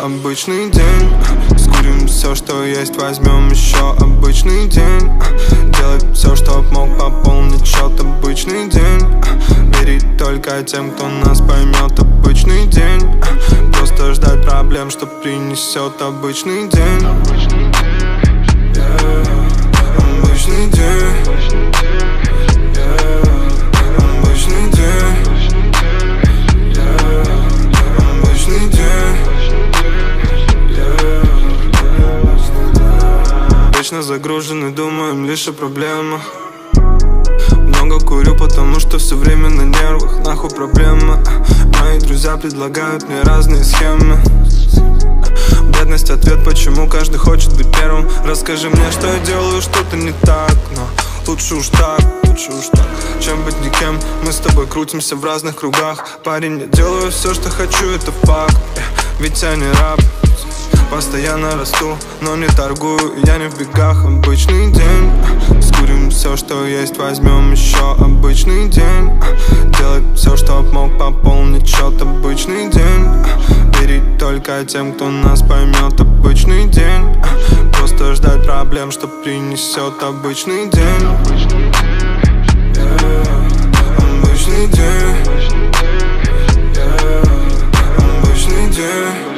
обычный день. Скурим все, что есть, возьмем еще обычный день. Делать все, чтоб мог пополнить счет, обычный день. Верить только тем, кто нас поймет, обычный день. Просто ждать проблем, что принесет обычный день. Обычный день. Вечно загружены, думаем лишь о проблемах. Много курю, потому что все время на нервах. Нахуй проблема. Мои друзья предлагают мне разные схемы. Бедность — ответ, почему каждый хочет быть первым. Расскажи мне, что я делаю что-то не так, но лучше уж так, чем быть никем. Мы с тобой крутимся в разных кругах. Парень, я делаю все, что хочу, это факт. Ведь я не раб. Постоянно расту, но не торгую, я не в бегах. Обычный день. Скурим все, что есть, возьмем еще обычный день. Делать все, чтоб мог пополнить счет, обычный день. Верить только тем, кто нас поймет, обычный день. Просто ждать проблем, что принесет обычный день. Обычный день. Обычный день.